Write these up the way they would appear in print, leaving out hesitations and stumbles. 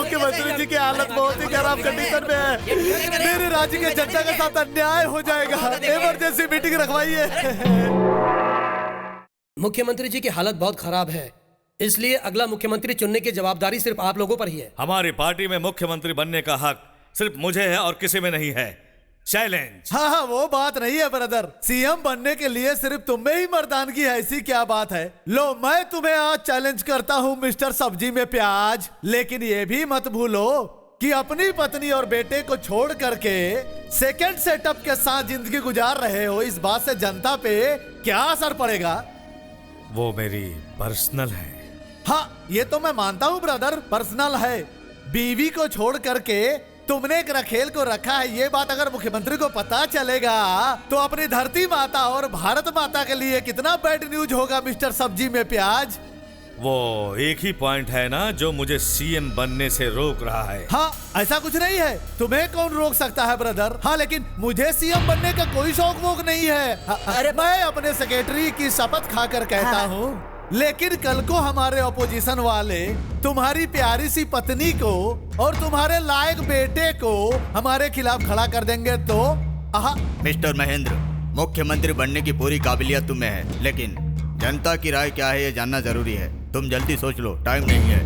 मुख्यमंत्री जी की हालत बहुत ही खराब कंडीशन में है। मेरे राज्य के जनता के साथ अन्याय हो जाएगा। इमरजेंसी मीटिंग रखवाइए। मुख्यमंत्री जी की हालत बहुत खराब है, इसलिए अगला मुख्यमंत्री चुनने की जवाबदारी सिर्फ आप लोगों पर ही है। हमारी पार्टी में मुख्यमंत्री बनने का हक सिर्फ मुझे है और किसी में नहीं है। चैलेंज। हाँ, वो बात नहीं है ब्रदर। सीएम बनने के लिए सिर्फ तुम में ही मर्दानगी है, ऐसी क्या बात है? लो, मैं तुम्हें आज चैलेंज करता हूँ मिस्टर सब्जी में प्याज। लेकिन ये भी मत भूलो कि अपनी पत्नी और बेटे को छोड़ करके सेकंड सेटअप के साथ जिंदगी गुजार रहे हो। इस बात से जनता पे क्या असर पड़ेगा? वो मेरी पर्सनल है। हाँ, ये तो मैं मानता हूँ ब्रदर, पर्सनल है। बीवी को छोड़ करके तुमने एक रखेल को रखा है, ये बात अगर मुख्यमंत्री को पता चलेगा तो अपनी धरती माता और भारत माता के लिए कितना बैड न्यूज होगा मिस्टर सब्जी में प्याज। वो एक ही पॉइंट है ना जो मुझे सीएम बनने से रोक रहा है। हाँ, ऐसा कुछ नहीं है। तुम्हें कौन रोक सकता है ब्रदर? हाँ, लेकिन मुझे सीएम बनने का कोई शौक वोक नहीं है। अरे मैं अपने सेक्रेटरी की शपथ खाकर कहता हूँ, लेकिन कल को हमारे ऑपोजिशन वाले तुम्हारी प्यारी सी पत्नी को और तुम्हारे लायक बेटे को हमारे खिलाफ खड़ा कर देंगे तो मिस्टर महेंद्र, मुख्यमंत्री बनने की पूरी काबिलियत तुम्हें है, लेकिन जनता की राय क्या है ये जानना जरूरी है। तुम जल्दी सोच लो, टाइम नहीं है।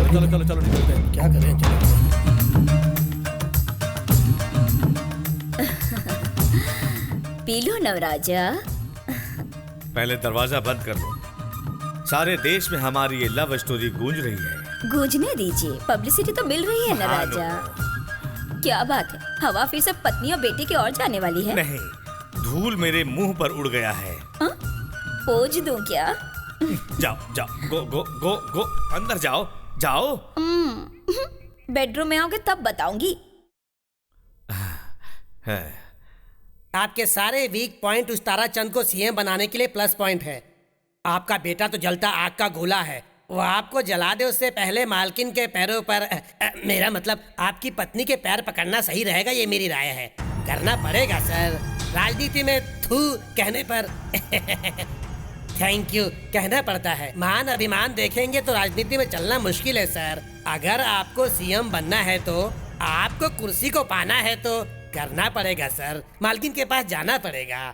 चलो निकलते हैं। क्या करें? चलो। P low नवराजा। पहले दरवाजा बंद कर लो। सारे देश में हमारी ये लव स्टोरी गूंज रही है। गूंजने दीजिए, पब्लिसिटी तो मिल रही है ना राजा। क्या बात है, हवा फिर से पत्नी और बेटे की ओर जाने वाली है? नहीं, धूल मेरे मुंह पर उड़ गया है। पोज दूं क्या? जाओ जाओ, गो गो गो गो, अंदर जाओ जाओ। बेडरूम में आओगे तब बताऊंगी। आपके सारे वीक पॉइंट उस ताराचंद को सीएम बनाने के लिए प्लस पॉइंट है। आपका बेटा तो जलता आग का गोला है, वो आपको जला दे उससे पहले मालकिन के पैरों पर मेरा मतलब आपकी पत्नी के पैर पकड़ना सही रहेगा, ये मेरी राय है। करना पड़ेगा सर, राजनीति में थू कहने पर थैंक यू कहना पड़ता है। मान अभिमान देखेंगे तो राजनीति में चलना मुश्किल है सर। अगर आपको सीएम बनना है तो आपको कुर्सी को पाना है तो करना पड़ेगा सर, मालकिन के पास जाना पड़ेगा।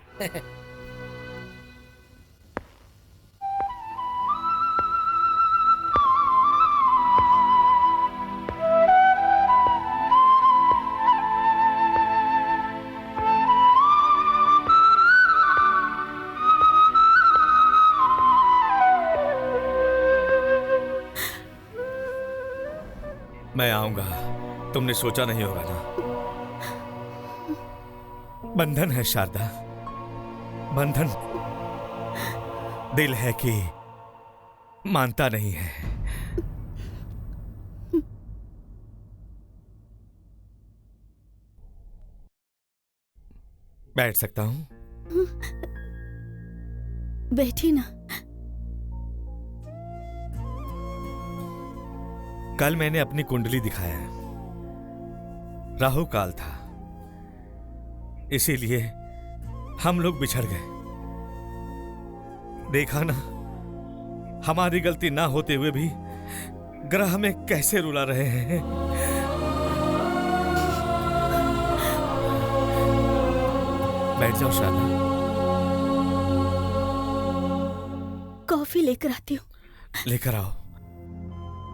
मैं आऊंगा, तुमने सोचा नहीं होगा ना। बंधन है शारदा, बंधन। दिल है कि मानता नहीं है। बैठ सकता हूं? बैठी ना। कल मैंने अपनी कुंडली दिखाया है, राहु काल था, इसीलिए हम लोग बिछड़ गए। देखा ना, हमारी गलती ना होते हुए भी ग्रह में कैसे रुला रहे हैं। बैठ जाओ शारदा। कॉफी लेकर आती हूँ। लेकर आओ।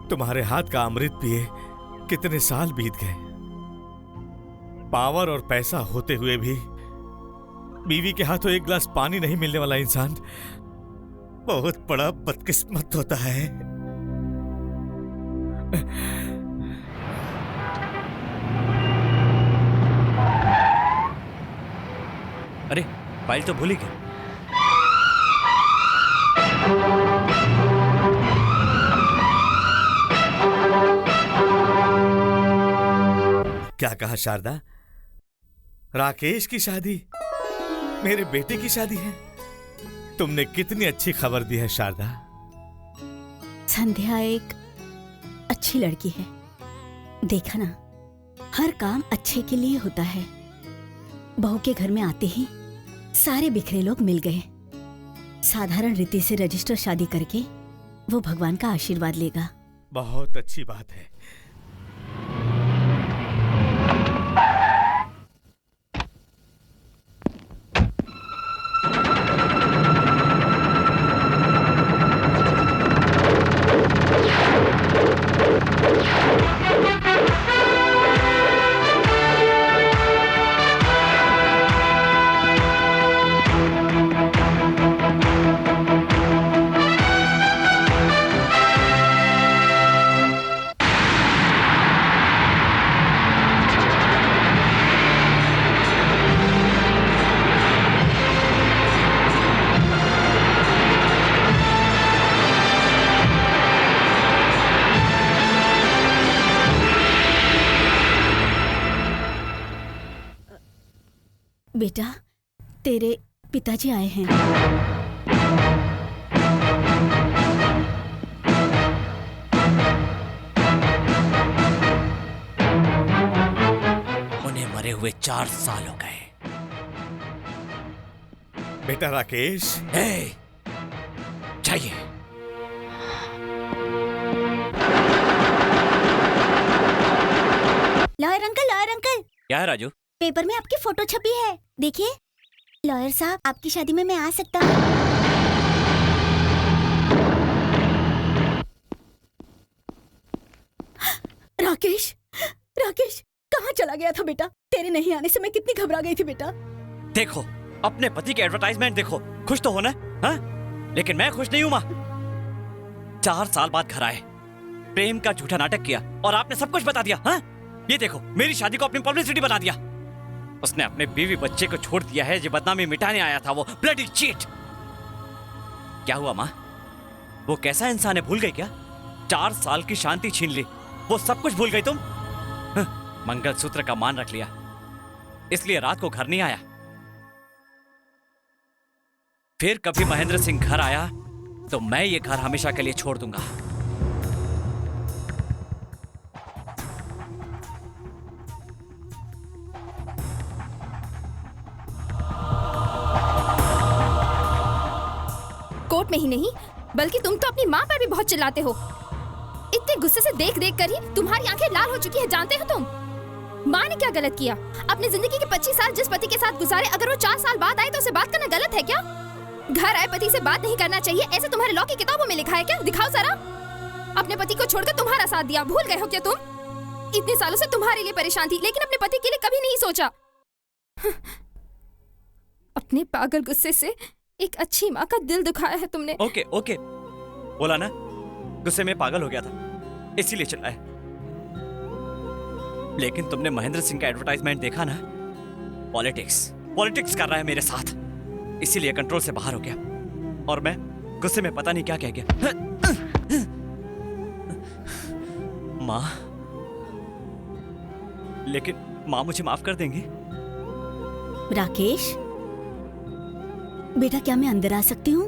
तुम्हारे हाथ का अमृत पिए कितने साल बीत गए। पावर और पैसा होते हुए भी बीवी के हाथों एक गिलास पानी नहीं मिलने वाला इंसान बहुत बड़ा बदकिस्मत होता है। अरे, फाइल तो भूल ही गए। क्या कहा शारदा? राकेश की शादी? मेरे बेटे की शादी है? तुमने कितनी अच्छी खबर दी है शारदा। संध्या एक अच्छी लड़की है। देखा ना, हर काम अच्छे के लिए होता है। बहू के घर में आते ही सारे बिखरे लोग मिल गए। साधारण रीति से रजिस्टर शादी करके वो भगवान का आशीर्वाद लेगा। बहुत अच्छी बात है। बेटा, तेरे पिताजी आए हैं। उन्हें मरे हुए 4 साल हो गए। बेटा राकेश, चाहिए। लॉयर अंकल, लॉयर अंकल, क्या है राजू? पेपर में आपकी फोटो छपी है, देखिए। लॉयर साहब, आपकी शादी में मैं आ सकता हूँ? राकेश, राकेश, कहाँ चला गया था बेटा? तेरे नहीं आने से मैं कितनी घबरा गई थी बेटा। देखो, अपने पति के एडवर्टाइजमेंट देखो, खुश तो होना, हाँ? लेकिन मैं खुश नहीं हूं माँ। 4 साल बाद घर आए, प्रेम का झूठा नाटक किया और आपने सब कुछ बता दिया, हाँ? ये देखो, मेरी शादी को अपनी पब्लिसिटी बना दिया। उसने अपने बीवी बच्चे को छोड़ दिया है, जो बदनामी मिटाने आया था, वो ब्लडी चीट। क्या हुआ माँ? वो कैसा इंसान है, भूल गई क्या? 4 साल की शांति छीन ली, वो सब कुछ भूल गई तुम? मंगलसूत्र का मान रख लिया, इसलिए रात को घर नहीं आया। फिर कभी महेंद्र सिंह घर आया तो मैं ये घर हमेशा के लिए छोड़ दूंगा। कोर्ट में ही नहीं, बल्कि तुम तो अपनी माँ पर भी बहुत चिल्लाते हो। इतने गुस्से से देख देख कर ही तुम्हारी आंखें लाल हो चुकी है, जानते हो तुम? माँ ने क्या गलत किया? अपनी जिंदगी के 25 साल जिस पति के साथ गुजारे, अगर वो 4 साल बाद आए तो उसे बात करना गलत है क्या? घर आए पति से बात नहीं करना चाहिए, ऐसे तुम्हारे लॉ की किताबों में लिखा है क्या? दिखाओ जरा। अपने पति को छोड़कर तुम्हारा साथ दिया, भूल गए हो क्या तुम? इतने सालों से तुम्हारे लिए परेशान थी, लेकिन अपने पति के लिए कभी नहीं सोचा। अपने पागल गुस्से से एक अच्छी माँ का दिल दुखाया है तुमने। ओके ओके, बोला ना, गुस्से में पागल हो गया था, इसीलिए चिल्लाया। लेकिन तुमने महेंद्र सिंह का एडवर्टाइजमेंट देखा ना? पॉलिटिक्स कर रहा है मेरे साथ, इसीलिए कंट्रोल से बाहर हो गया और मैं गुस्से में पता नहीं क्या कह गया। माँ, लेकिन माँ मुझे माफ कर देंगी? राकेश बेटा, क्या मैं अंदर आ सकती हूँ?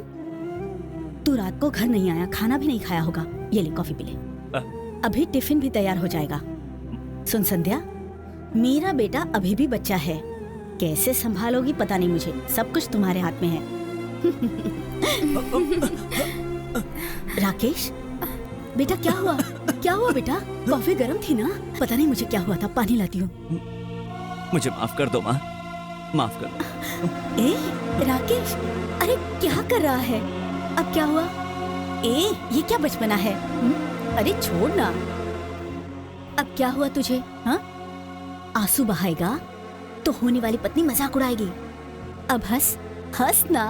तू रात को घर नहीं आया, खाना भी नहीं खाया होगा। ये ले, कॉफी पी ले। अभी टिफिन भी तैयार हो जाएगा। सुन संध्या, मेरा बेटा अभी भी बच्चा है, कैसे संभालोगी पता नहीं मुझे, सब कुछ तुम्हारे हाथ में है। राकेश बेटा, क्या हुआ? क्या हुआ बेटा? कॉफी गर्म थी ना? पता नहीं मुझे क्या हुआ था, पानी लाती हूँ। मुझे माफ कर दो माँ, माफ कर दो। राकेश, अरे क्या कर रहा है? अब क्या हुआ? ये क्या बचपना है? अरे छोड़ ना। अब क्या हुआ तुझे? हाँ, आंसू बहाएगा तो होने वाली पत्नी मजाक उड़ाएगी। अब हंस, हंस ना।